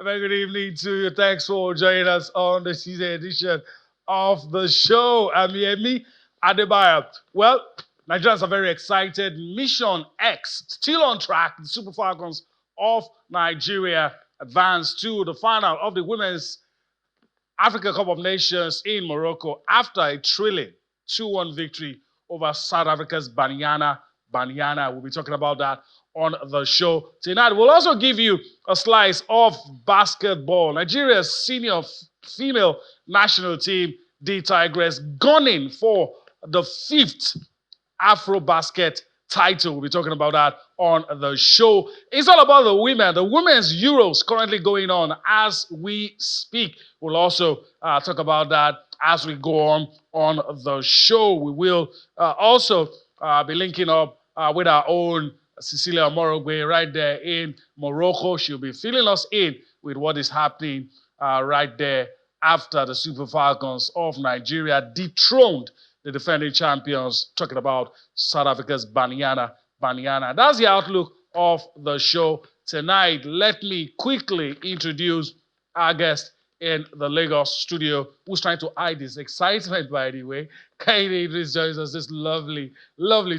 very good evening to you. Thanks for joining us on the season edition of the show. I'm Yemi Adebayo. Well, Nigerians are very excited. Mission X still on track. The Super Falcons of Nigeria advanced to the final of the Women's Africa Cup of Nations in Morocco after a thrilling 2-1 victory over South Africa's Bayana. We'll be talking about that on the show tonight. We'll also give you a slice of basketball. Nigeria's senior female national team, the Tigress, gunning for the 5th Afro-Basket title. We'll be talking about that on the show. It's all about the women. The Women's Euros currently going on as we speak. We'll also talk about that as we go on the show. We will also be linking up with our own Cecilia Morogwe right there in Morocco. She'll be filling us in with what is happening right there after the Super Falcons of Nigeria dethroned the defending champions, talking about South Africa's Bayana. That's the outlook of the show tonight. Let me quickly introduce our guest in the Lagos studio, who's trying to hide his excitement, by the way. Kehinde Idris joins us this lovely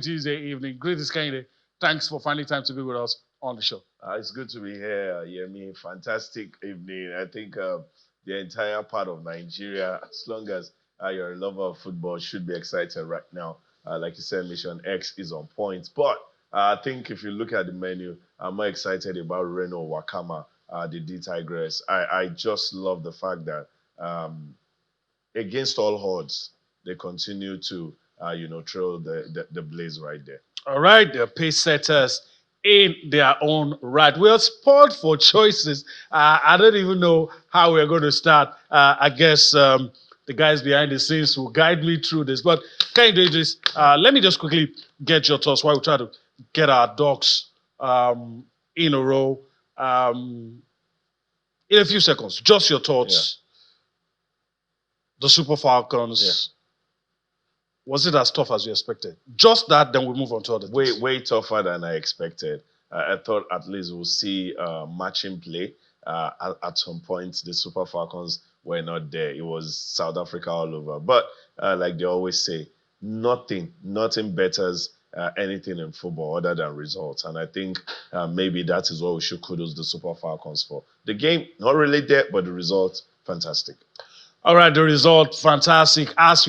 Tuesday evening. Greetings, Kehinde. Thanks for finding time to be with us on the show. It's good to be here, Yemi. Fantastic evening. I think the entire part of Nigeria, as long as you're a lover of football, should be excited right now. Like you said, Mission X is on point. But I think if you look at the menu, I'm more excited about Reno Wakama, the D Tigress. I just love the fact that against all odds, they continue to, trail the blaze right there. All right, they're pace setters in their own right. We're spoiled for choices. I don't even know how we're going to start. I guess the guys behind the scenes will guide me through this. But can you do this? Let me just quickly get your thoughts while we try to get our ducks in a row. In a few seconds, just your thoughts. Yeah. The Super Falcons. Yeah. Was it as tough as you expected? Just that, then we move on to other things. Way tougher than I expected. I thought at least we'll see matching play. At some point, the Super Falcons were not there. It was South Africa all over. But like they always say, nothing betters anything in football other than results. And I think maybe that is what we should kudos the Super Falcons for. The game, not really there, but the result, fantastic. All right, the result, fantastic. As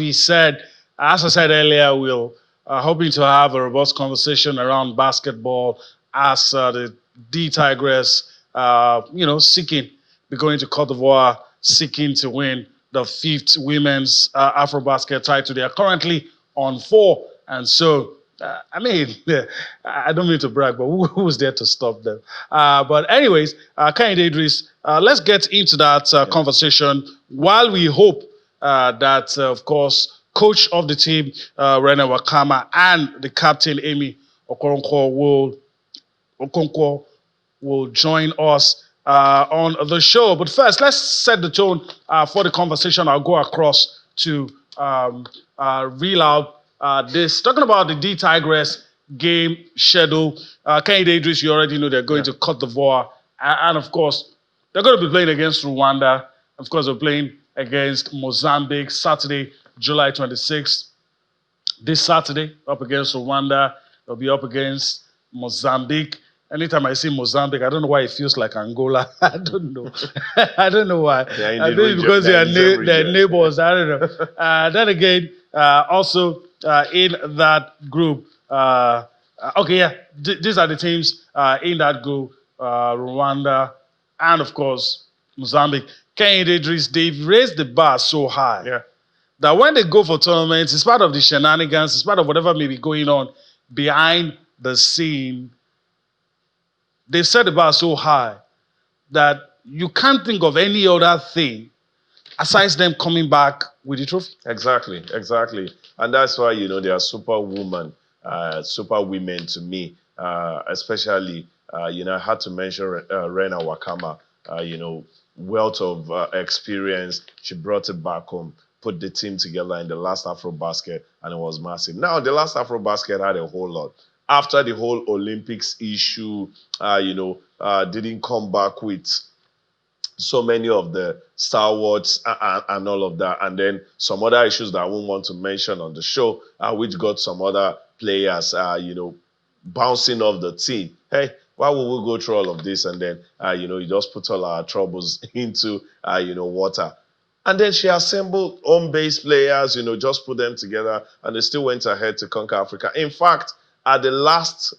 I said earlier, we're hoping to have a robust conversation around basketball as the D Tigress, seeking, be going to Cote d'Ivoire, seeking to win the 5th women's Afro-Basket title. They are currently on 4. And so, I don't mean to brag, but who was there to stop them? But anyways, Kehinde Idris, let's get into that conversation while we hope that, of course, coach of the team, Reno Wakama, and the captain, Amy Okonkwo, will join us on the show. But first, let's set the tone for the conversation. I'll go across to reel out this. Talking about the D Tigress game schedule, Kehinde Idris, you already know they're going to Cote d'Ivoire. And of course, they're going to be playing against Rwanda. Of course, they're playing against Mozambique Saturday, July 26th. This Saturday, up against Rwanda. They'll be up against Mozambique. Anytime I see Mozambique, I don't know why it feels like Angola. I don't know. I don't know why. I think because they're neighbors. I don't know. Then again, also in that group, these are the teams in that group, Rwanda, and of course, Mozambique. Kehinde Idris, they've raised the bar so high that when they go for tournaments, it's part of the shenanigans, it's part of whatever may be going on behind the scene. They've set the bar so high that you can't think of any other thing aside them coming back with the trophy. Exactly. And that's why, they are super women to me, especially, I had to mention Rena Wakama, wealth of experience. She brought it back home, put the team together in the last Afro-Basket, and it was massive. Now, the last Afro-Basket had a whole lot. After the whole Olympics issue, didn't come back with so many of the stalwarts and all of that, and then some other issues that I won't want to mention on the show, which got some other players, bouncing off the team. Hey, why would we go through all of this and then, you just put all our troubles into, water? And then she assembled home-based players, just put them together, and they still went ahead to conquer Africa. In fact, at the last,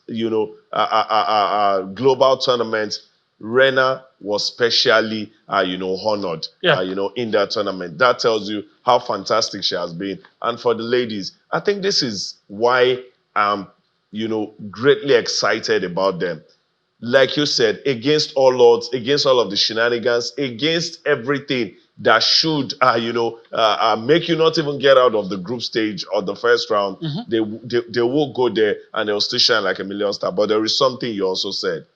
global tournament, Rena was specially, honored, in that tournament. That tells you how fantastic she has been. And for the ladies, I think this is why I'm, greatly excited about them. Like you said, against all odds, against all of the shenanigans, against everything that should, make you not even get out of the group stage or the first round, they will go there and they'll still shine like a million stars. But there is something you also said.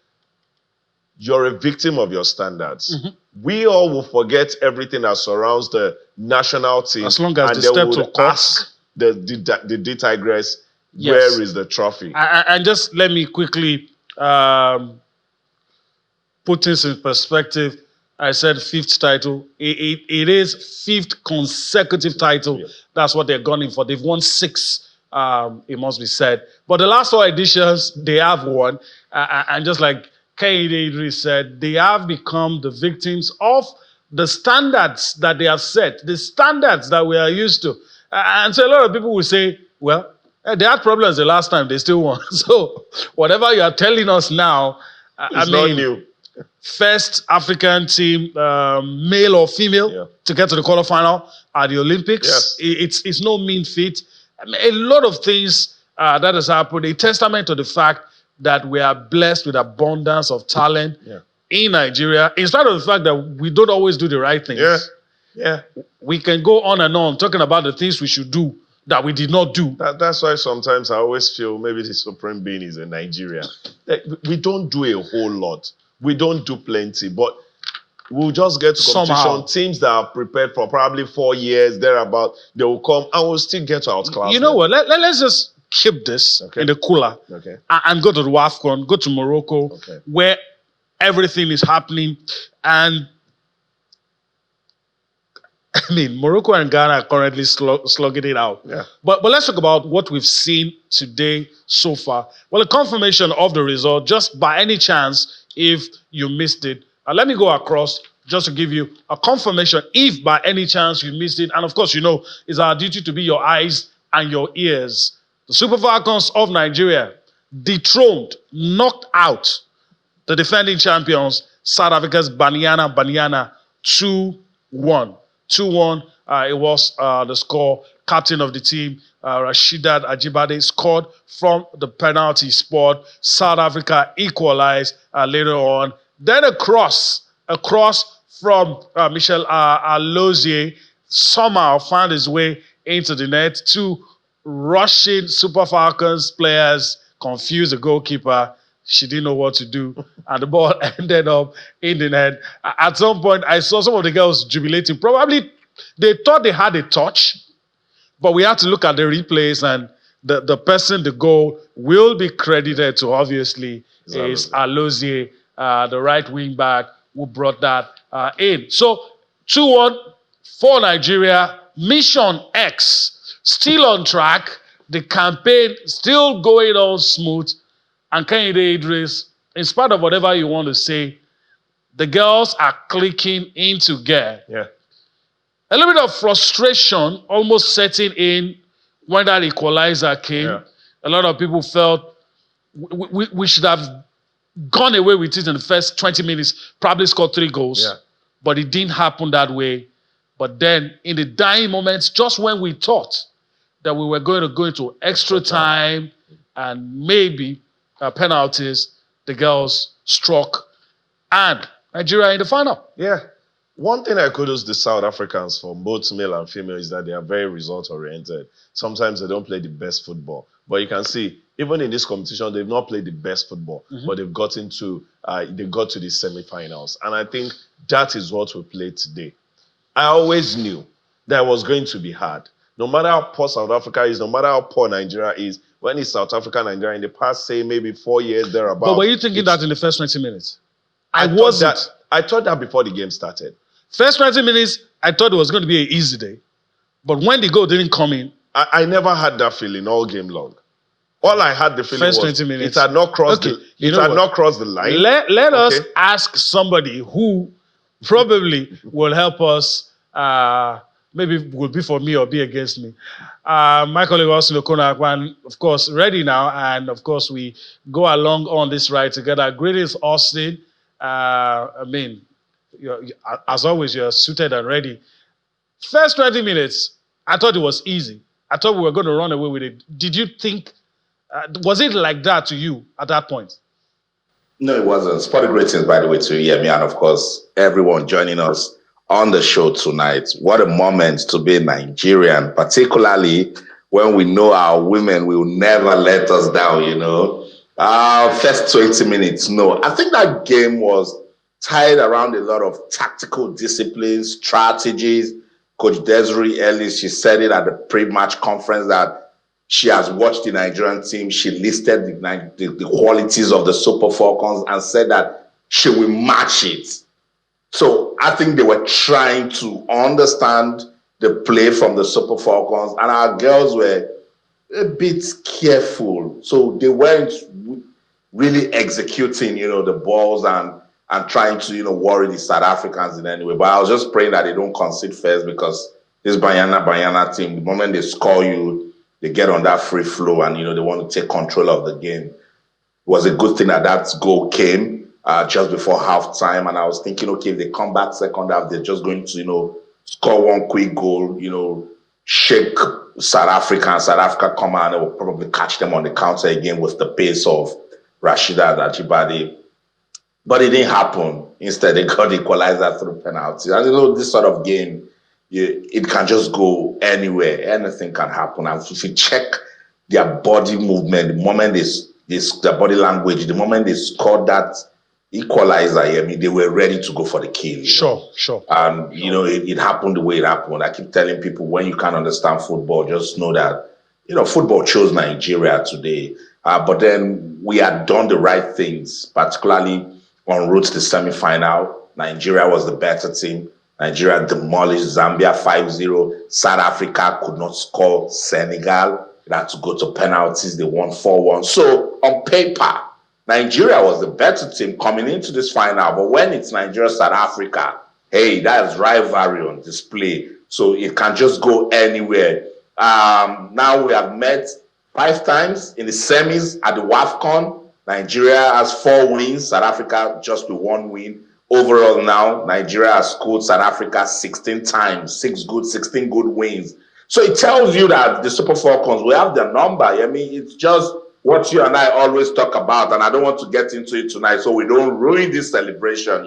You're a victim of your standards. We all will forget everything that surrounds the national team. As long as and the they step would to court. ask the Tigress, Yes. where is the trophy? And just let me quickly put this in perspective. I said fifth title. It is fifth consecutive title. Yeah. That's what they're gunning for. They've won 6, it must be said. But the last 4 editions, they have won. And just like Kehinde Idris said, they have become the victims of the standards that they have set, the standards that we are used to. And so a lot of people will say, well, they had problems the last time, they still won. So whatever you are telling us now, It's not new. First African team, male or female, to get to the quarterfinal at the Olympics. Yes. It's no mean feat. I mean, a lot of things that has happened, a testament to the fact that we are blessed with abundance of talent in Nigeria, in spite of the fact that we don't always do the right things. We can go on and on talking about the things we should do that we did not do. That's why sometimes I always feel maybe the supreme being is in Nigeria. We don't do a whole lot. We don't do plenty, but we'll just get to competition. Somehow. Teams that are prepared for probably 4 years, thereabout, they will come and we'll still get to outclass. You know what? Let's just keep this in the cooler and go to the WAFCON, go to Morocco, where everything is happening. And I mean, Morocco and Ghana are currently slugging it out. But let's talk about what we've seen today so far. Well, a confirmation of the result, just by any chance, if you missed it. Let me go across just to give you a confirmation, if by any chance you missed it. And of course, it's our duty to be your eyes and your ears. The Super Falcons of Nigeria dethroned, knocked out the defending champions, South Africa's Bayana 2-1. 2-1, it was the score. Captain of the team, Rasheedat Ajibade, scored from the penalty spot. South Africa equalized later on. Then a cross from Michel Alozie somehow found his way into the net. 2 rushing Super Falcons players confused the goalkeeper. She didn't know what to do, and the ball ended up in the net. At some point, I saw some of the girls jubilating. Probably they thought they had a touch, but we had to look at the replays, and the person, the goal, will be credited to, obviously, is Alozie, the right wing back, who brought that in. So 2-1 for Nigeria. Mission X still on track. The campaign still going on smooth. And Kehinde Idris, in spite of whatever you want to say, the girls are clicking into gear. A little bit of frustration almost setting in when that equalizer came. A lot of people felt we should have gone away with it in the first 20 minutes, probably scored 3 goals. But it didn't happen that way. But then, in the dying moments, just when we thought that we were going to go into extra time and maybe penalties, the girls struck, and Nigeria in the final. One thing I kudos the South Africans for, both male and female, is that they are very result-oriented. Sometimes they don't play the best football. But you can see, even in this competition, they've not played the best football, but they've got to the semi-finals. And I think that is what we played today. I always knew that it was going to be hard. No matter how poor South Africa is, no matter how poor Nigeria is, when it's South Africa, Nigeria, in the past, say, maybe 4 years, thereabout. But were you thinking that in the first 20 minutes? I I thought that before the game started. First 20 minutes, I thought it was going to be an easy day. But when the goal didn't come in, I never had that feeling all game long. All I had the feeling first was 20 minutes. it had not crossed Okay, not crossed the line. Let us ask somebody who probably will help us. Maybe will be for me or be against me. My colleague Austin Okonakwan, of course, ready now, and of course we go along on this ride together. Greetings, Austin. I mean, as always, you're suited and ready. First 20 minutes, I thought it was easy. I thought we were going to run away with it. Did you think? Was it like that to you at that point? No, it wasn't. Spotty greetings, by the way, to Yemi, and of course, everyone joining us on the show tonight. What a moment to be Nigerian, particularly when we know our women will never let us down, you know. First 20 minutes, no. I think that game was tied around a lot of tactical disciplines, strategies. Coach Desiree Ellis, she said it at the pre-match conference that she has watched the Nigerian team. She listed the qualities of the Super Falcons and said that she will match it. So I think they were trying to understand the play from the Super Falcons, and our girls were a bit careful. So they weren't really executing, the balls and trying to, worry the South Africans in any way. But I was just praying that they don't concede first, because this Bayana team, the moment they score you, they get on that free flow and, they want to take control of the game. It was a good thing that goal came just before halftime. And I was thinking, okay, if they come back second half, they're just going to, score one quick goal, shake South Africa, and South Africa come out and they will probably catch them on the counter again with the pace of Rashida Ajibade. But it didn't happen. Instead, they got equalizer through penalties. And this sort of game, it can just go anywhere. Anything can happen. And if you check their body movement, the moment their body language, the moment they scored that equalizer, they were ready to go for the kill. Sure. And, it happened the way it happened. I keep telling people, when you can't understand football, just know that, football chose Nigeria today. But then we had done the right things, particularly en route to the semi-final. Nigeria was the better team. Nigeria demolished Zambia 5-0. South Africa could not score Senegal. It had to go to penalties. They won 4-1. So on paper, Nigeria was the better team coming into this final. But when it's Nigeria, South Africa, hey, that's rivalry on display. So it can just go anywhere. Now we have met 5 times in the semis at the WAFCON. Nigeria has 4 wins, South Africa just with 1 win. Overall now, Nigeria has scored South Africa 16 times, 16 good wins. So it tells you that the Super Falcons, we have their number. I mean, it's just what you and I always talk about, and I don't want to get into it tonight so we don't ruin this celebration,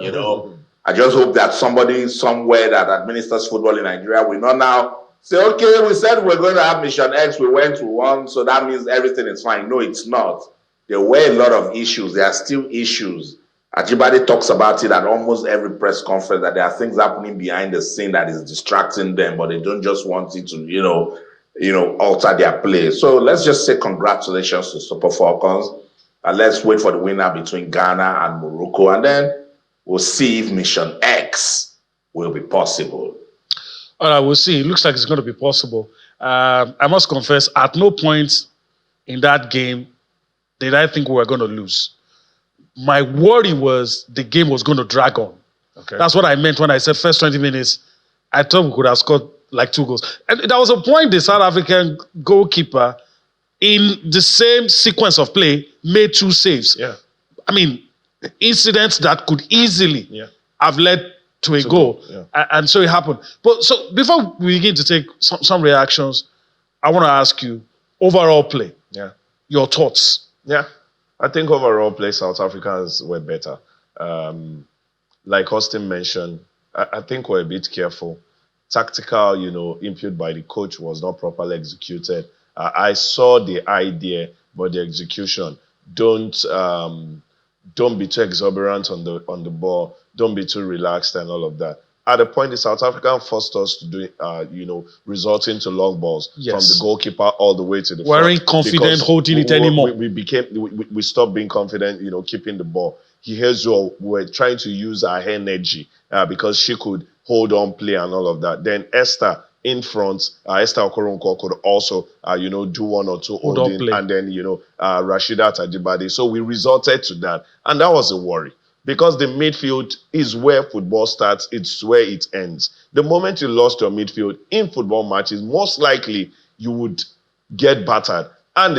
I just hope that somebody somewhere that administers football in Nigeria will not now say, okay, we said we're going to have Mission X, we went to 1, so that means everything is fine. No, it's not. There were a lot of issues. There are still issues. Ajibade talks about it at almost every press conference, that there are things happening behind the scene that is distracting them, but they don't just want it to, alter their play. So let's just say congratulations to Super Falcons. And let's wait for the winner between Ghana and Morocco. And then we'll see if Mission X will be possible. All right, we'll see. It looks like it's going to be possible. I must confess, at no point in that game did I think we were going to lose. My worry was the game was going to drag on. Okay. That's what I meant when I said first 20 minutes, I thought we could have scored like 2 goals. And there was a point the South African goalkeeper, in the same sequence of play, made 2 saves. Yeah. I mean, incidents that could easily have led to a goal. Yeah. And so it happened. But so before we begin to take some reactions, I want to ask you, overall play. Yeah. Your thoughts. Yeah. I think overall play, South Africans were better. Like Austin mentioned, I think we're a bit careful. Tactical, input by the coach was not properly executed. I saw the idea, but the execution. Don't be too exuberant on the ball. Don't be too relaxed and all of that. at a point the South African forced us to do, resulting to long balls from the goalkeeper all the way to the front. Weren't confident holding it anymore. We stopped being confident, keeping the ball. Here's what we're trying to use our energy because she could hold on play and all of that. Then Esther in front, Esther Okoronkwo could also, do one or two holding, and then, Rashida Tajibade. So we resorted to that, and that was a worry. Because the midfield is where football starts, it's where it ends. The moment you lost your midfield in football matches, most likely you would get battered. And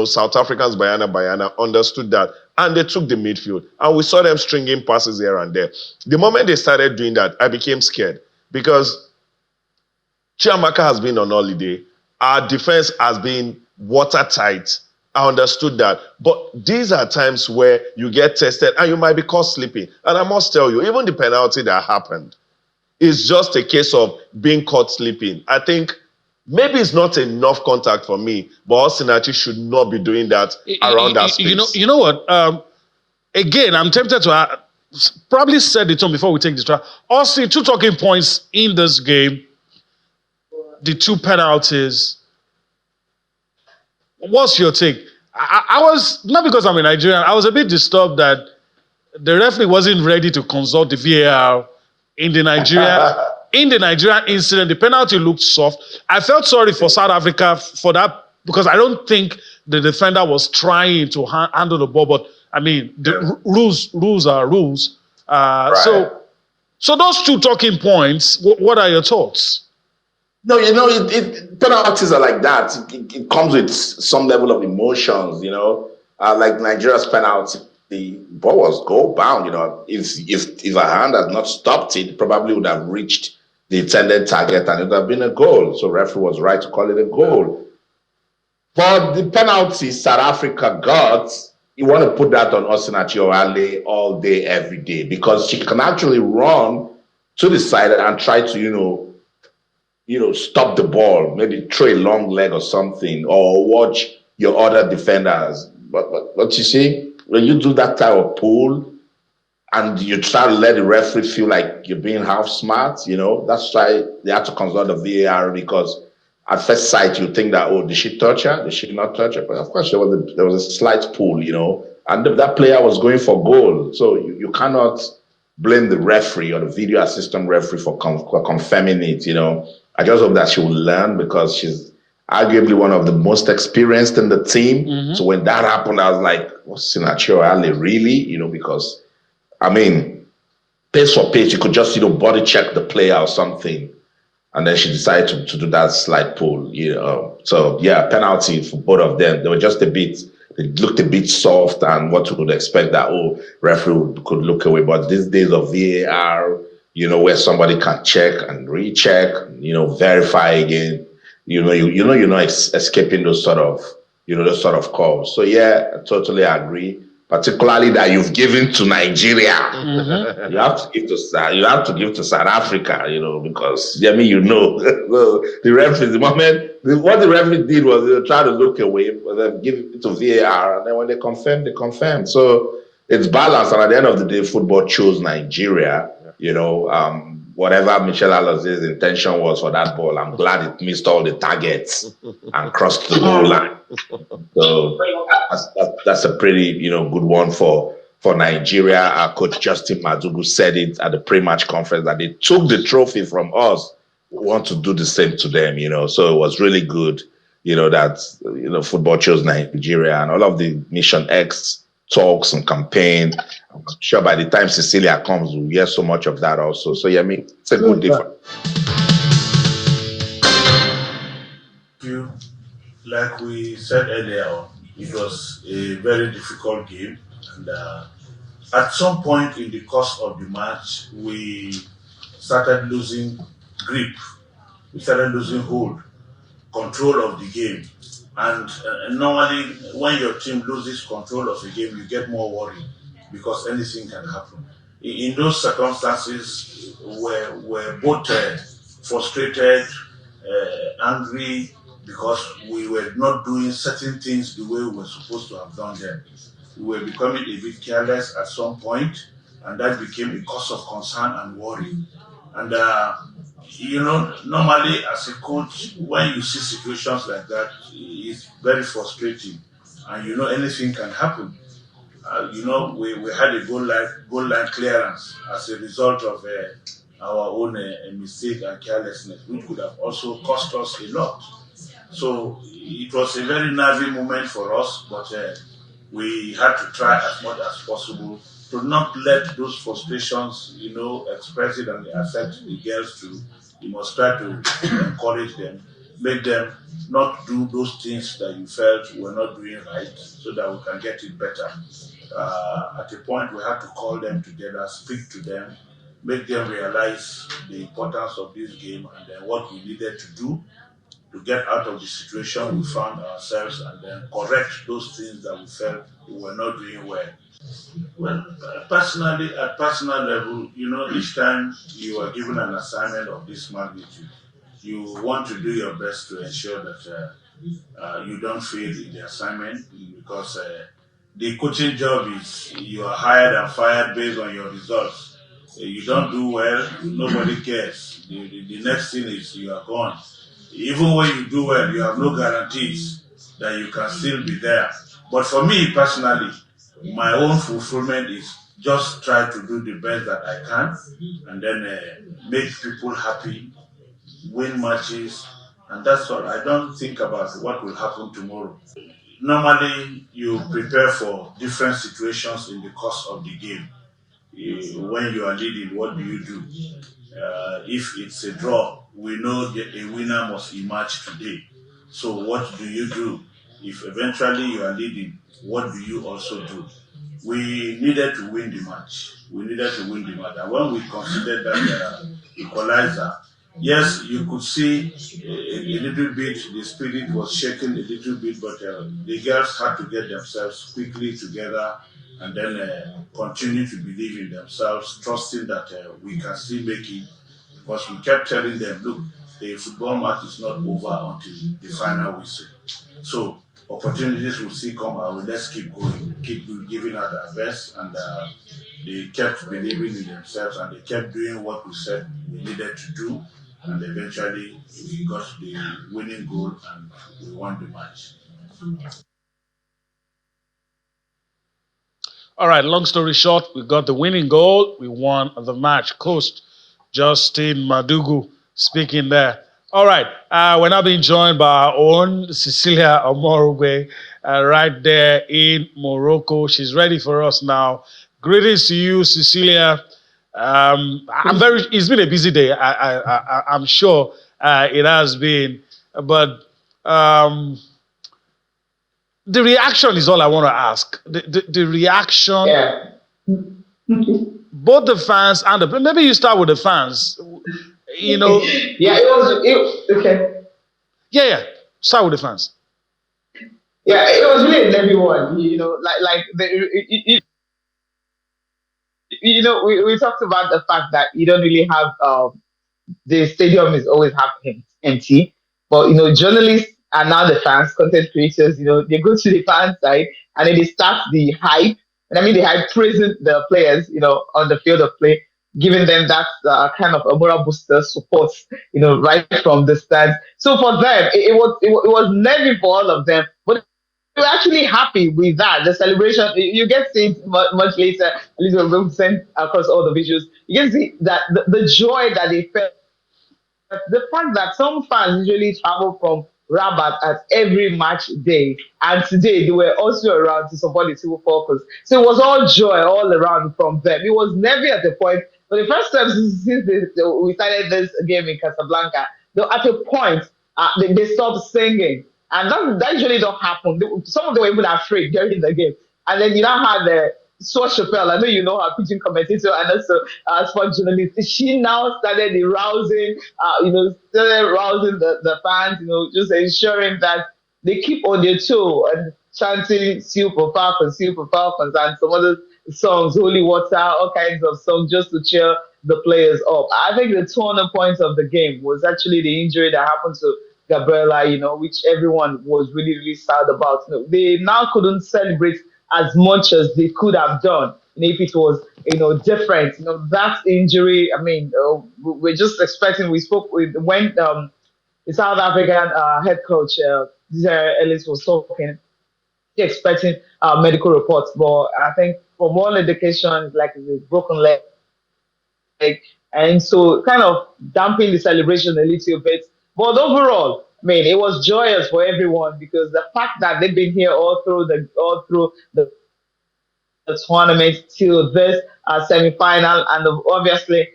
South Africans, Bayana understood that, and they took the midfield. And we saw them stringing passes here and there. The moment they started doing that, I became scared because Chiamaka has been on holiday. Our defense has been watertight. I understood that. But these are times where you get tested and you might be caught sleeping. And I must tell you, even the penalty that happened is just a case of being caught sleeping. I think maybe it's not enough contact for me, but Osinachi should not be doing that around that space. You know what? Again, I'm tempted to probably set the tone before we take this try. Austin, 2 talking points in this game. The 2 penalties. What's your take? I was, not because I'm a Nigerian, I was a bit disturbed that the referee wasn't ready to consult the VAR in the Nigerian incident. The penalty looked soft. I felt sorry for South Africa for that because I don't think the defender was trying to handle the ball. But I mean, the rules are rules. Right. So those 2 talking points. What are your thoughts? No, penalties are like that. It comes with some level of emotions, like Nigeria's penalty. The ball was goal bound, If a hand had not stopped it, probably would have reached the intended target and it would have been a goal. So referee was right to call it a goal. But the penalty South Africa got, you want to put that on Osinachi Orale all day, every day, because she can actually run to the side and try to, stop the ball, maybe throw a long leg or something, or watch your other defenders. But you see, when you do that type of pull and you try to let the referee feel like you're being half smart, that's why they have to consult the VAR, because at first sight you think that, did she touch her? Did she not touch her? But of course there was a slight pull, and that player was going for goal. So you cannot blame the referee or the video assistant referee for confirming it, I just hope that she will learn, because she's arguably one of the most experienced in the team. Mm-hmm. So when that happened, I was like, Sinachi Ali, really? Because, pace for pace, you could just, body check the player or something. And then she decided to do that slight pull, So, yeah, penalty for both of them. They were just they looked a bit soft, and what you would expect that, referee could look away. But these days of VAR, where somebody can check and recheck, verify again, you're not escaping those sort of calls. So yeah, I totally agree. Particularly that you've given to Nigeria, mm-hmm. you have to give to South Africa, because the referee, what the referee did was they try to look away, but then give it to VAR, and then when they confirm. So it's balanced, and at the end of the day, football chose Nigeria. Whatever Michelle Aloz's intention was for that ball, I'm glad it missed all the targets and crossed the goal line. So that's a pretty, good one for Nigeria. Our coach Justin Madugu said it at the pre-match conference that they took the trophy from us. We want to do the same to them, So it was really good, that football chose Nigeria, and all of the Mission X talks and campaign. I'm sure by the time Cecilia comes, we'll hear so much of that also. So yeah, it's a good difference. Like we said earlier, it was a very difficult game, and at some point in the course of the match, we started losing grip. We started losing control of the game. And normally, when your team loses control of a game, you get more worried because anything can happen. In those circumstances, we're both frustrated, angry, because we were not doing certain things the way we were supposed to have done them. We were becoming a bit careless at some point, and that became a cause of concern and worry. And normally as a coach, when you see situations like that, it's very frustrating, and anything can happen. We had a goal line clearance as a result of our own mistake and carelessness, which could have also cost us a lot. So it was a very nervy moment for us, but we had to try as much as possible to not let those frustrations, express it and affect the girls too. You must try to encourage them, make them not do those things that you felt were not doing right, so that we can get it better. At a point, we had to call them together, speak to them, make them realize the importance of this game and then what we needed to do to get out of the situation we found ourselves, and then correct those things that we felt we were not doing well. Well, personally, at personal level, each time you are given an assignment of this magnitude, you want to do your best to ensure that you don't fail in the assignment, because the coaching job is you are hired and fired based on your results. You don't do well, nobody cares. The next thing is you are gone. Even when you do well, you have no guarantees that you can still be there. But for me personally, my own fulfillment is just try to do the best that I can, and then make people happy, win matches, and that's all. I don't think about what will happen tomorrow. Normally, you prepare for different situations in the course of the game. When you are leading, what do you do? If it's a draw, we know that a winner must emerge today. So what do you do? If eventually you are leading, what do you also do? We needed to win the match. We needed to win the match. And when we considered that equalizer, yes, you could see a little bit, the spirit was shaking a little bit, but the girls had to get themselves quickly together and then continue to believe in themselves, trusting that we can still make it, because we kept telling them, look, the football match is not over until the final whistle. So opportunities will still come our way. Let's keep going, keep giving out our best, and they kept believing in themselves and they kept doing what we said we needed to do, and eventually we got the winning goal and we won the match. All right, long story short, we got the winning goal. We won the match. Coach Justin Madugu speaking there. All right, we're now being joined by our own Cecilia Omorugwe right there in Morocco. She's ready for us now. Greetings to you, Cecilia. It's been a busy day. I'm sure it has been, but um, the reaction is all I want to ask. The reaction, Yeah. both the fans and maybe you start with the fans. You know, Yeah, okay. yeah. Start with the fans. Yeah, it was really an everyone. Like we talked about the fact that you don't really have the stadium is always half empty. But journalists are now the fans, content creators. They go to the fan side and then they start the hype. And I mean the hype praising the players, on the field of play, giving them that kind of a moral booster support, right from the stands. So for them, it was nervy for all of them, but we were actually happy with that. The celebration, you get to see it much later. At least we'll send across all the visuals. You can see that the joy that they felt, the fact that some fans usually travel from Rabat at every match day, and today they were also around to support the two Falcons. So it was all joy all around from them. It was never at the point, for the first time since we started this game in Casablanca, though at a point they stopped singing. And that usually don't happen. Some of them were even afraid during the game. And then you now had the Swa Chappelle, I know you know her pigeon commentator and also sports journalist. She now started rousing the fans, just ensuring that they keep on their toe and chanting Super Falcons, and some other songs, Holy Water, all kinds of songs just to cheer the players up. I think the turning point of the game was actually the injury that happened to Gabriela, which everyone was really, really sad about. They now couldn't celebrate as much as they could have done, if it was different. That injury. I mean, we're just expecting. We spoke with when the South African head coach Ellis was talking, expecting medical reports, but I think from all indications, like it's a broken leg, and so kind of damping the celebration a little bit. But overall, I mean, it was joyous for everyone because the fact that they've been here all through the tournament till this semi-final, and obviously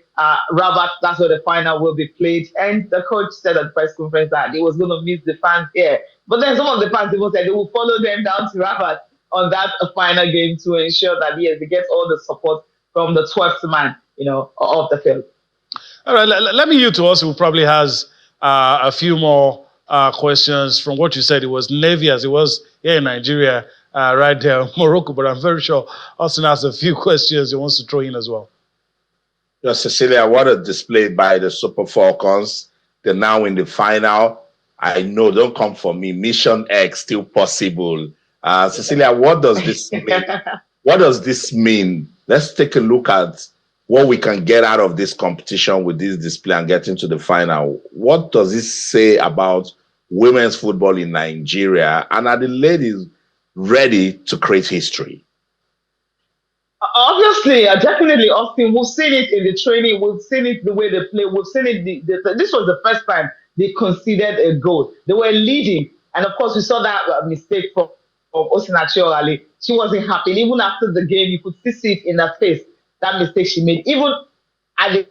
Rabat, that's where the final will be played. And the coach said at the press conference that he was going to miss the fans here, but then some of the fans even said they will follow them down to Rabat on that final game to ensure that yes, they get all the support from the 12th man, of the field. All right, let me yield to us, who probably has a few more questions from what you said. It was Navy as it was here in Nigeria, right there, Morocco, but I'm very sure Austin has a few questions he wants to throw in as well. Yeah, Cecilia, what a display by the Super Falcons. They're now in the final. I know, don't come for me. Mission X still possible. Cecilia, what does this mean? What does this mean? Let's take a look at what we can get out of this competition with this display and get into the final. What does this say about women's football in Nigeria? And are the ladies ready to create history? Obviously, definitely, Austin. We've seen it in the training. We've seen it the way they play. We've seen it. This was the first time they conceded a goal. They were leading, and of course, we saw that mistake from Osinachi Ali. She wasn't happy. Even after the game, you could see it in her face. That mistake she made. Even at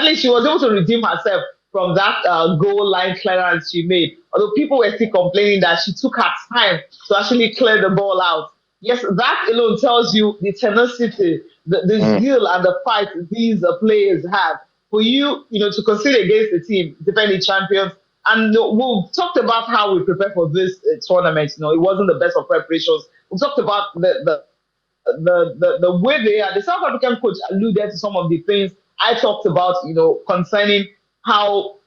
least she was able to redeem herself from that goal line clearance she made. Although people were still complaining that she took her time to actually clear the ball out. Yes, that alone tells you the tenacity, the skill and the fight these players have. For you, to concede against the team, defending champions, and we've talked about how we prepare for this tournament. It wasn't the best of preparations. We talked about the way they are. The South African coach alluded to some of the things I talked about, concerning how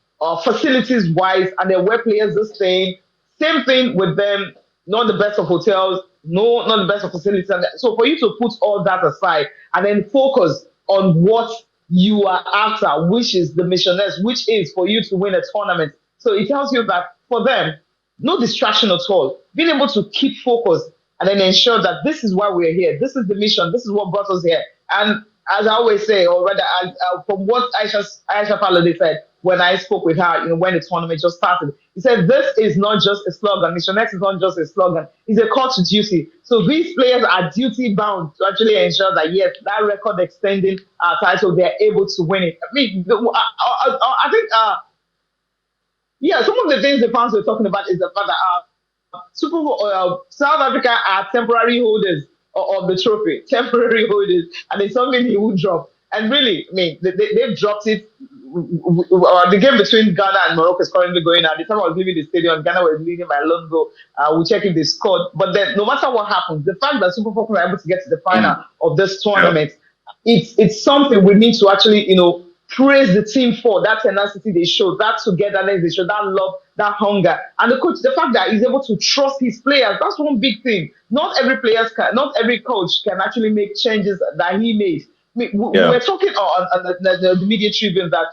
facilities wise and their where players are staying. Same thing with them, not the best of hotels, no, not the best of facilities. And so for you to put all that aside and then focus on what you are after, which is the missionaries, which is for you to win a tournament. So it tells you that for them, no distraction at all. Being able to keep focus and then ensure that this is why we're here. This is the mission. This is what brought us here. And as I always say, or rather, from what Aisha Falade said when I spoke with her, when the tournament just started, he said, this is not just a slogan. Mission X is not just a slogan. It's a call to duty. So these players are duty bound to actually ensure that, yes, that record extending title, they're able to win it. I mean, I think, some of the things the fans were talking about is the fact that South Africa are temporary holders of the trophy, temporary holders, and it's something he would drop. And really, I mean, they've dropped it. The game between Ghana and Morocco is currently going on. The time I was leaving the stadium, Ghana was leading by a lone goal. We'll check if they scored. But then, no matter what happens, the fact that Super Falcons are able to get to the final of this tournament, it's something we need to actually, praise the team for that tenacity they showed, that togetherness they showed, that love, that hunger, and the coach. The fact that he's able to trust his players—that's one big thing. Not every coach can actually make changes that he made. I mean, we were talking on the media tribune that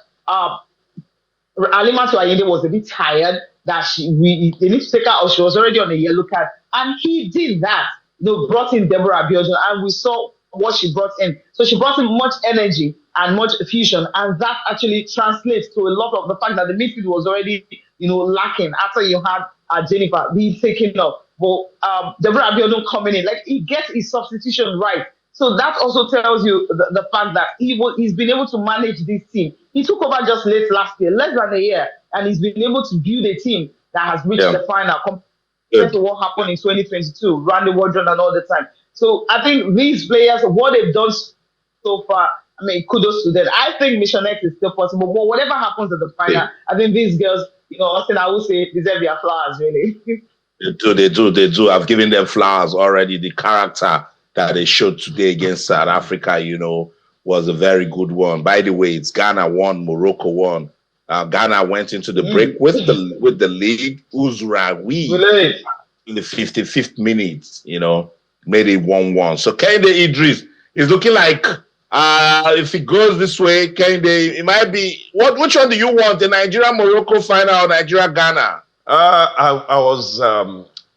Alimatu Ayinde was a bit tired, that they need to take her out. She was already on a yellow card, and he did that. Brought in Deborah Abiodun, and we saw what she brought in. So she brought in much energy and much fusion, and that actually translates to a lot of the fact that the midfield was already, lacking after you had Jennifer being taken off. But Deborah Abiodun coming in, he gets his substitution right. So that also tells you the fact that he's been able to manage this team. He took over just late last year, less than a year, and he's been able to build a team that has reached the final compared to what happened in 2022, Randy Wardron and all the time. So I think these players, what they've done so far, I mean, kudos to them. I think Mission X is still possible, but whatever happens at the final, I think these girls, Austin, I would say, deserve their flowers, really. They do. I've given them flowers already. The character that they showed today against South Africa, was a very good one. By the way, it's Ghana won, Morocco won. Ghana went into the break with the lead. Uzraoui in the 55th minute, made it 1-1. So Kende Idris It's looking like if it goes this way, it might be. Which one do you want? The Nigeria Morocco final or Nigeria Ghana?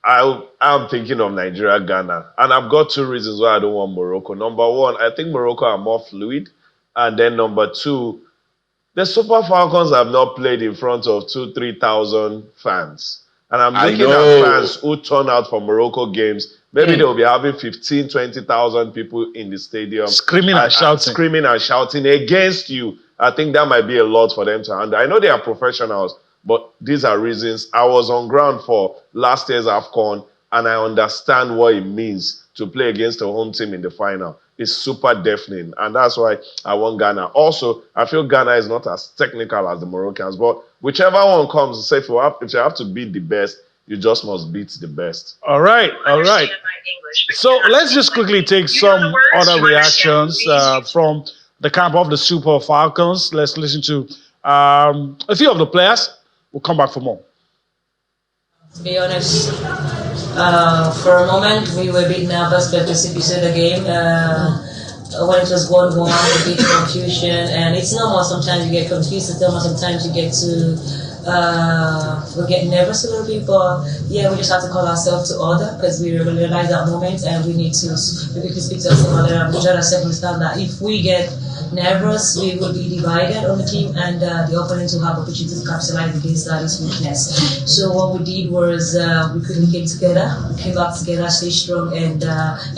I'm thinking of Nigeria, Ghana, and I've got two reasons why I don't want Morocco. Number one, I think Morocco are more fluid, and then number two, the Super Falcons have not played in front of 3,000 fans. And I'm looking at fans who turn out for Morocco games. Maybe they'll be having 15, 20,000 people in the stadium. Screaming and shouting. Screaming and shouting against you. I think that might be a lot for them to handle. I know they are professionals, but these are reasons. I was on ground for last year's AFCON, and I understand what it means to play against a home team in the final. It's super deafening, and that's why I want Ghana. Also, I feel Ghana is not as technical as the Moroccans, but whichever one comes, say if you have to beat the best, you just must beat the best. All right. So let's just quickly take some other reactions from the camp of the Super Falcons. Let's listen to a few of the players. We'll come back for more. To be honest, for a moment we were a bit nervous because if you saw the game, when it was 1-1, a bit confusion, and it's normal sometimes you get confused, it's normal sometimes you get to we get nervous a little bit, but yeah, we just have to call ourselves to order because we realize that moment and we need to quickly speak to someone and we try to understand that if we get nervous, we will be divided on the team and the opponents will have opportunities to capitalize against this weakness. So what we did was we quickly came together, we came back together, stay strong and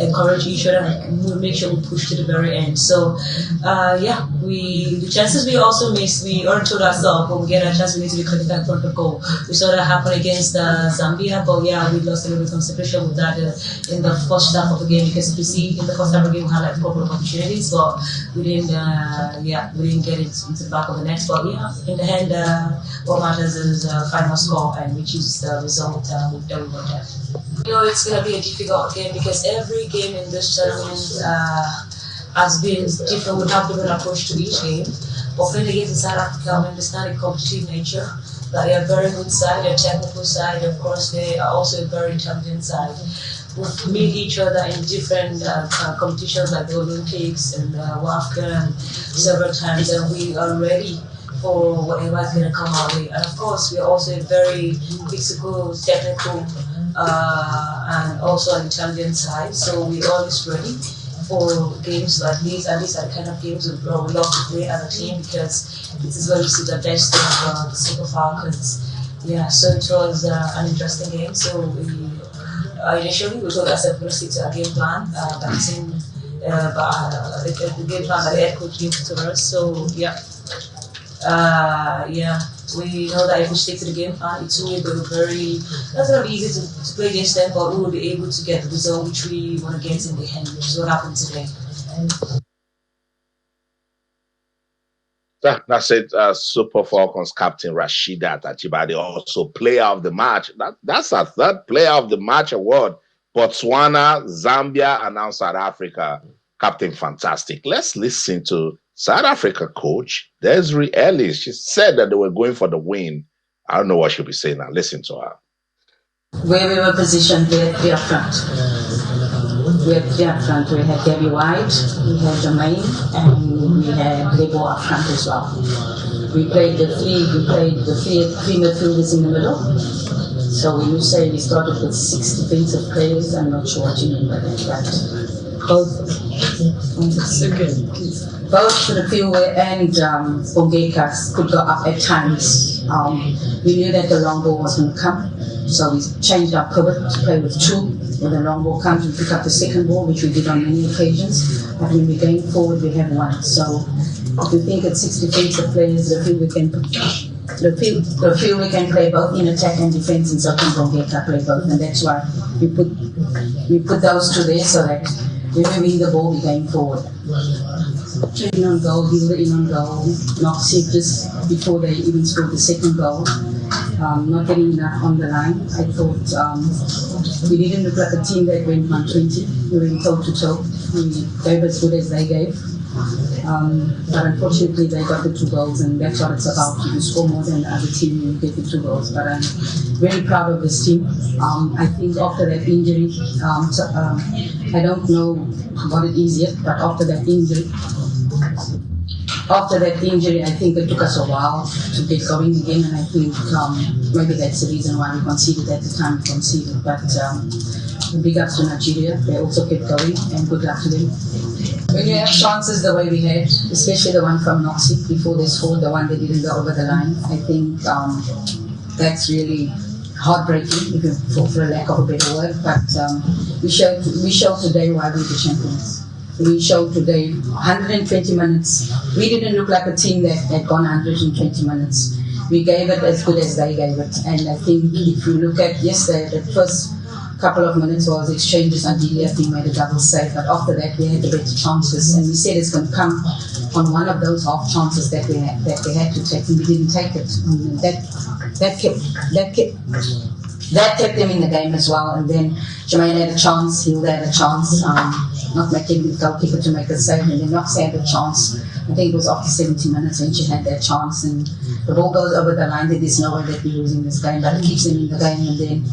encourage each other and make sure we push to the very end. So the chances we also missed, we earned to ourselves, but we get a chance, we need to be critical in front of goal. We saw that happen against Zambia, but yeah, we lost a little bit of concentration with that in the first half of the game because if you see in the first half of the game we had like a couple of opportunities, but we didn't get it into the back of the net. But yeah, in the end, what matters is final score and which is the result that we got. You know, it's going to be a difficult game because every game in this tournament has been different. We have different approach to each game. But playing against South Africa, we understand the competitive nature. That they are very good side, they're technical side. Of course, they are also a very intelligent side. We've met each other in different competitions like the Olympics and WAFCON several times, and we are ready for whatever is going to come our way. And of course, we are also a very physical, technical, and also an intelligent side. So we're always ready for games like these, and these are the kind of games we love to play as a team because this is where we see the best of the Super Falcons. Yeah, so it was an interesting game. So we initially we told ourselves we're going to stick to our game plan, but the game plan that the head coach gave to us. So we know that if we stick to the game plan, it's really not going to be easy to play against them, but we will be able to get the result which we want to get in the end, which is what happened today. That's it. Super Falcons captain Rashida Tajibade, also player of the match. That's a third player of the match award. Botswana, Zambia, and now South Africa. Captain fantastic. Let's listen to South Africa coach Desiree Ellis. She said that they were going for the win. I don't know what she'll be saying now. Listen to her. Where we were positioned, we are front. We are front. We had Debbie White, we had Jermaine, and we had Lebo up front as well. We played the three midfielders in the middle. So when you say we started with 6 defensive players, I'm not sure what you mean by that. Both to the field and Bongekas could go up at times. We knew that the long ball was going to come, so we changed our pivot to play with 2. When the long ball comes, we pick up the second ball, which we did on many occasions. But when we're going forward, we have 1. So if you think it's 6 defensive players, the field we can play both in attack and defense, and so can Bongeka play both, and that's why we put those 2 there so that when we win the ball, we're going forward. In on goal, Hilda in on goal, knocked Cyprus before they even scored the second goal. Not getting enough on the line. I thought we didn't look like a team that went 120. We went toe to toe. We gave as good as they gave. But unfortunately, they got the 2 goals, and that's what it's about. You score more than the other team, you get the 2 goals. But I'm very proud of this team. I think after that injury, I don't know what it is yet, but after that injury, I think it took us a while to get going again, and I think maybe that's the reason why we conceded at the time we conceded. But big ups to Nigeria, they also kept going, and good luck to them. When you have chances the way we had, especially the one from Noxie before they scored, the one that didn't go over the line, I think that's really heartbreaking, for a lack of a better word. But we showed today why we're the champions. We showed today 120 minutes. We didn't look like a team that had gone 120 minutes. We gave it as good as they gave it. And I think if you look at yesterday, the first couple of minutes was exchanges and Delia made a double save. But after that, we had the better chances. And we said it's going to come on one of those half chances that we had to take, and we didn't take it. And that kept them in the game as well. And then Jermaine had a chance, Hilda had a chance. Not making the goalkeeper to make a save, and then Knox had a chance. I think it was after 70 minutes when she had that chance, and the ball goes over the line. That there's no way that we're losing this game, but it keeps them in the game. And then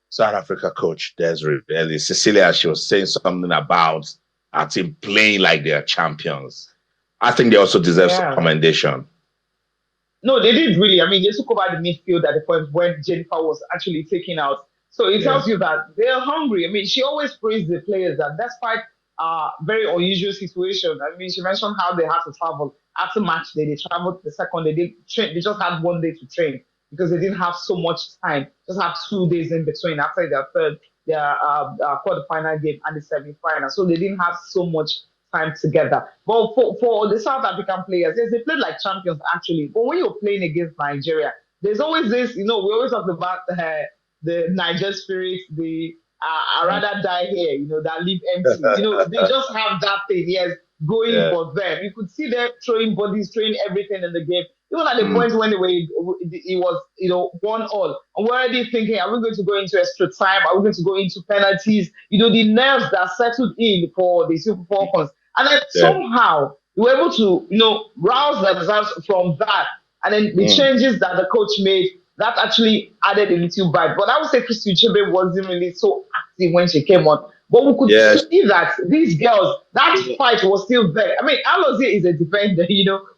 South Africa coach Desiree earlier, Cecilia, she was saying something about our team playing like they're champions. I think they also deserve some commendation. No, they did really. I mean, they took over the midfield at the point when Jennifer was actually taken out. So it tells you that they're hungry. I mean, she always praised the players that despite very unusual situation. I mean, she mentioned how they had to travel after match day. They traveled the second day. They just had 1 day to train because they didn't have so much time. Just have 2 days in between after their quarterfinal game and the semi-final. So they didn't have so much time together. But for the South African players, yes, they played like champions actually. But when you're playing against Nigeria, there's always this, we always talk about the Niger spirit, the I'd rather die here, that leave empty. They just have that thing, yes, going for them. You could see them throwing bodies, throwing everything in the game. Even at the point when it was, 1-1. And we're already thinking, are we going to go into extra time? Are we going to go into penalties? The nerves that settled in for the Super Falcons. And then somehow we were able to, rouse themselves from that. And then the changes that the coach made, that actually added a little bite. But I would say Christy Uchebe wasn't really so active when she came on. But we could see that these girls, that fight was still there. I mean, Alozie is a defender,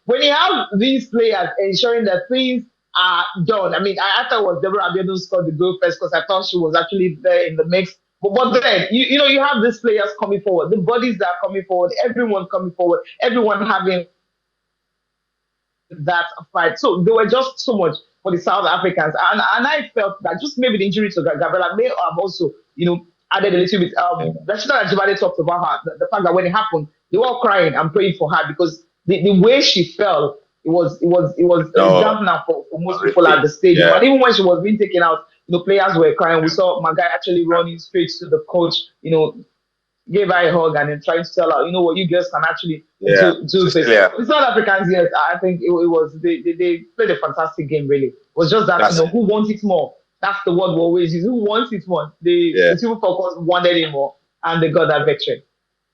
When you have these players ensuring that things are done. I mean, I thought it was Deborah Abiodun scored the goal first because I thought she was actually there in the mix. But then, you have these players coming forward, the bodies that are coming forward, everyone coming forward, everyone having that fight. So there were just so much for the South Africans. And I felt that just maybe the injury to Gabriela may have also, added a little bit. Rashida Ajibade talked about her, the fact that when it happened, they were all crying and praying for her because the way she fell, it was dampener for most people at the stadium. Yeah. And even when she was being taken out, players were crying. We saw Magai actually running straight to the coach, gave her a hug and then trying to tell her, what, you girls can actually do this. Yeah. The South Africans, yes, I think it was, they played a fantastic game, really. It was just that, who wants it more? That's the word we always use. Who wants it more? The Super Falcons wanted it more, and they got that victory.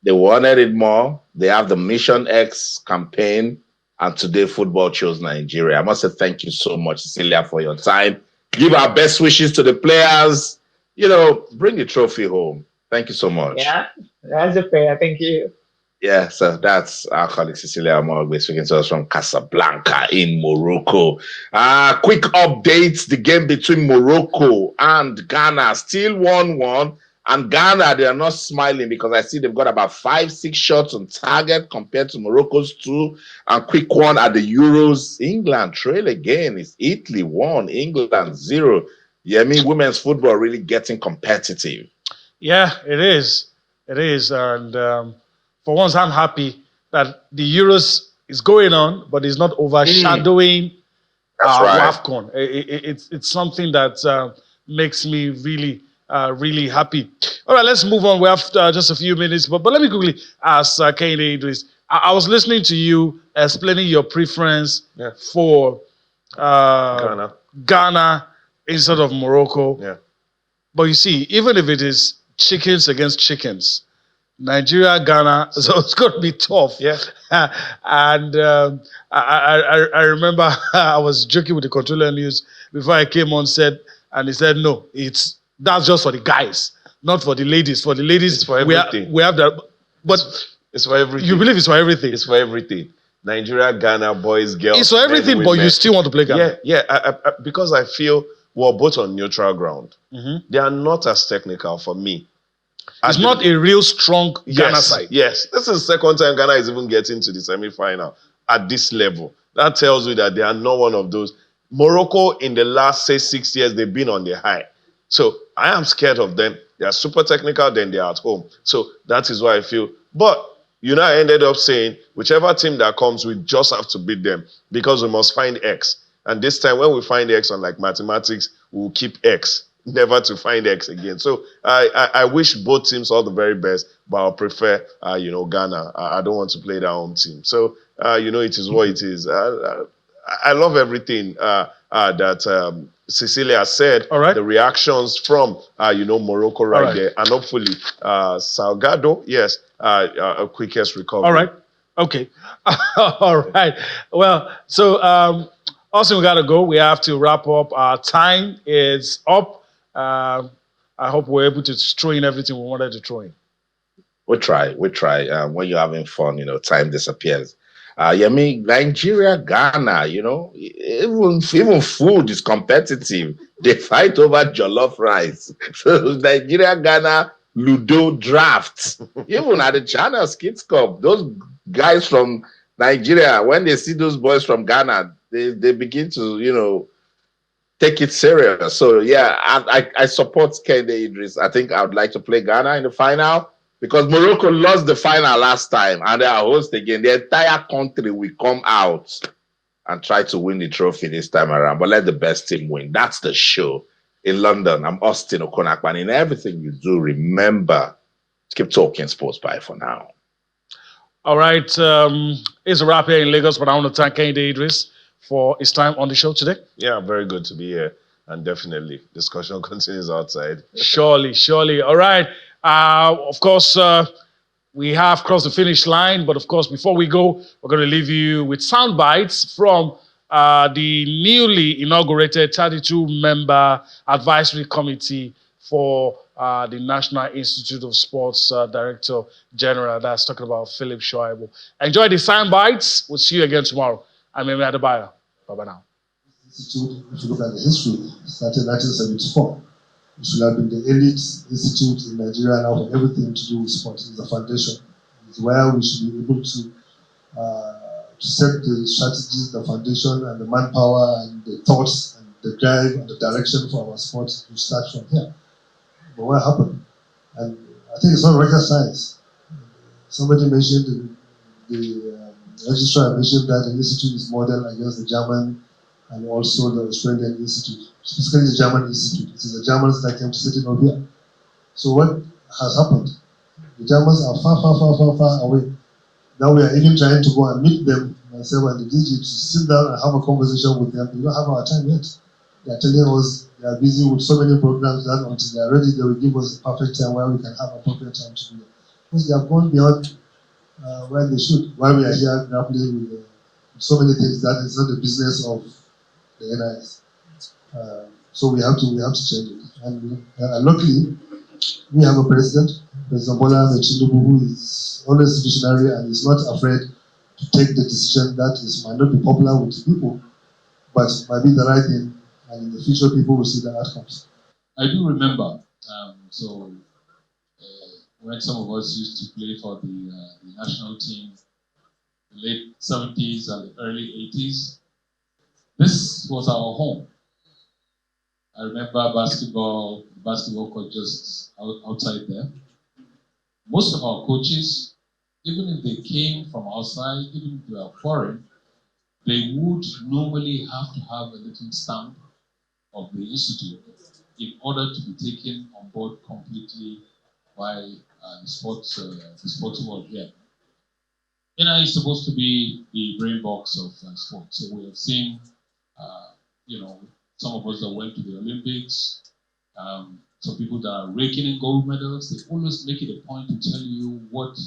They wanted it more. They have the Mission X campaign, and today football chose Nigeria. I must say thank you so much, Cecilia, for your time. Give our best wishes to the players. Bring the trophy home. Thank you so much. Yeah, that's fair. Thank you. Yeah, so that's our colleague Cecilia Amogbe speaking to us from Casablanca in Morocco. Quick updates. The game between Morocco and Ghana still 1-1. And Ghana, they are not smiling because I see they've got about 5-6 shots on target compared to Morocco's 2. And quick one at the Euros. England trail again. It's Italy 1, England 0. Yeah, I mean, women's football really getting competitive. Yeah, it is. It is. And for once, I'm happy that the Euros is going on, but it's not overshadowing WAFCON. It's something that makes me really, really happy. All right, let's move on. We have just a few minutes, but let me quickly ask Kehinde Idris. I was listening to you explaining your preference for Ghana instead of Morocco. Yeah. But you see, even if it is chickens against chickens. Nigeria, Ghana, so it's going to be tough. Yeah. And I remember I was joking with the controller news before I came on set, and he said, "No, that's just for the guys, not for the ladies. For the ladies, It's for everything. we have that, but it's for everything. You believe it's for everything? It's for everything. Nigeria, Ghana, boys, girls. It's for everything, but you still want to play Ghana. Yeah. Because I feel we're both on neutral ground. Mm-hmm. They are not as technical for me. It's not a real strong Ghana side. Yes, this is the second time Ghana is even getting to the semi-final at this level. That tells you that they are not one of those. Morocco, in the last, say, 6 years, they've been on the high. So I am scared of them. They are super technical, then they are at home. So that is why I feel. But you know, I ended up saying, whichever team that comes, we just have to beat them because we must find X. And this time, when we find X on like mathematics, we'll keep X, never to find X again. So I wish both teams all the very best, but I'll prefer, Ghana. I don't want to play their home team. So, it is what it is. I love everything that Cecilia said. All right. The reactions from, Morocco right there. And hopefully, Salgado, yes, a quickest recovery. All right. Okay. All right. Well, so also we got to go. We have to wrap up. Our time is up. I hope we're able to throw in everything we wanted to throw in. We try. When you're having fun, time disappears. Nigeria, Ghana, even food is competitive. They fight over jollof rice. So Nigeria, Ghana, Ludo draft. Even at the China Kids Cup, those guys from Nigeria, when they see those boys from Ghana, they begin to, take it serious. So yeah, I support Kende Idris. I think I would like to play Ghana in the final because Morocco lost the final last time and they are host again. The entire country will come out and try to win the trophy this time around. But let the best team win. That's the show. In London, I'm Austin Okonakpan. In everything you do, remember to keep talking sports. Bye for now. All right. It's a wrap here in Lagos, but I want to thank Kende Idris for his time on the show today. Yeah, very good to be here. And definitely, discussion continues outside. Surely. All right. Of course, we have crossed the finish line. But of course, before we go, we're going to leave you with sound bites from the newly inaugurated 32-member advisory committee for the National Institute of Sports Director General. That's talking about Philip Shoaibu. Enjoy the sound bites. We'll see you again tomorrow. I'm Emi Adebayo. Bye-bye now. Institute, if you look at the history, started in 1974. It should have been the elite institute in Nigeria now for everything to do with sports. It's a foundation. It's where we should be able to set the strategies, the foundation, and the manpower, and the thoughts, and the drive, and the direction for our sports to start from here. But what happened? And I think it's not rocket science. Somebody mentioned the registrar mentioned that the institute is model against the German and also the Australian institute, specifically the German institute. It is the Germans that came to sit in over here. So what has happened? The Germans are far away. Now we are even trying to go and meet them, myself and the DG, to sit down and have a conversation with them. We don't have our time yet. They are telling us they are busy with so many programs that until they are ready, they will give us a perfect time where we can have appropriate time to do it. Because they have gone beyond where they should. While we are here grappling with so many things, that is not the business of the NIS. So we have to change it. And luckily, we have a president, President Bola Tinubu, who is always visionary and is not afraid to take the decision that might not be popular with people, but might be the right thing. And in the future, people will see the outcomes. I do remember. When some of us used to play for the national team, the late 70s and the early 80s, this was our home. I remember basketball court just outside there. Most of our coaches, even if they came from outside, even if they were foreign, they would normally have to have a little stamp of the institute in order to be taken on board completely by the sports world here. NI is supposed to be the brain box of sports. So we have seen, some of us that went to the Olympics, some people that are raking in gold medals, they always make it a point to tell you what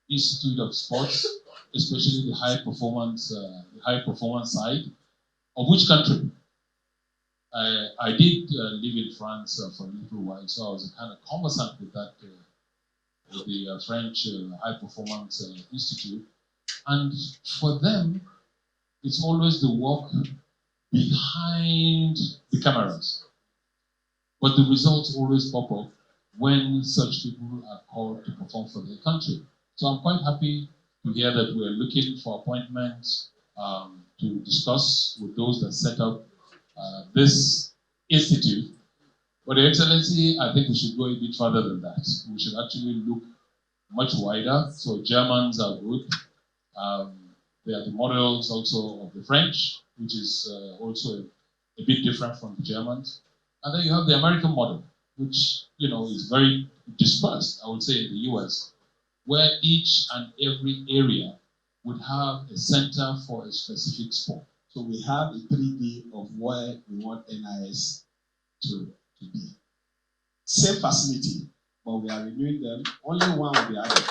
institute of sports, especially the high performance side, of which country. I did live in France for a little while, so I was kind of conversant with that, the French High Performance Institute. And for them, it's always the work behind the cameras. But the results always pop up when such people are called to perform for their country. So I'm quite happy to hear that we're looking for appointments to discuss with those that set up this institute. But Your Excellency, I think we should go a bit further than that. We should actually look much wider. So Germans are good. They are the models also of the French, which is also a bit different from the Germans. And then you have the American model, which is very dispersed, I would say, in the US, where each and every area would have a center for a specific sport. So we have a 3D of where we want NIS to be. Same facility, but we are renewing them. Only one will be added.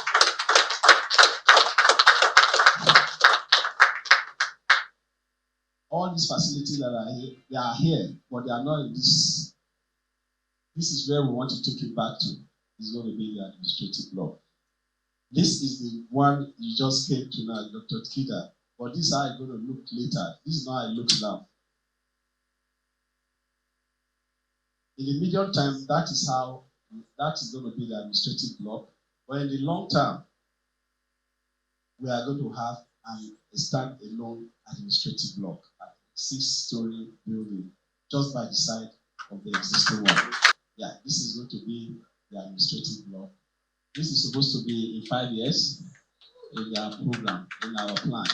All these facilities that are here, they are here, but they are not in this. This is where we want to take it back to. It's going to be the administrative block. This is the one you just came to now, Dr. Kida. But this is how it's going to look later. This is not how it looks now. In the medium term, that is going to be the administrative block. But in the long term, we are going to have a stand-alone administrative block, a 6-story building, just by the side of the existing one. Yeah, this is going to be the administrative block. This is supposed to be in 5 years in our program, in our plan.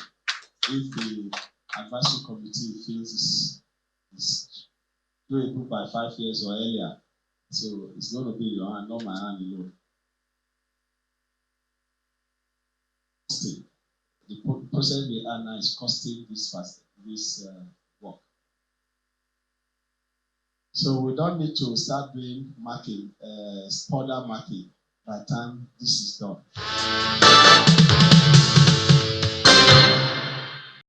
If the advisory committee feels it's doable by 5 years or earlier, so it's going to be your hand, not my hand alone. The process we are now is costing this work. So we don't need to start doing marking, further marking by the time this is done.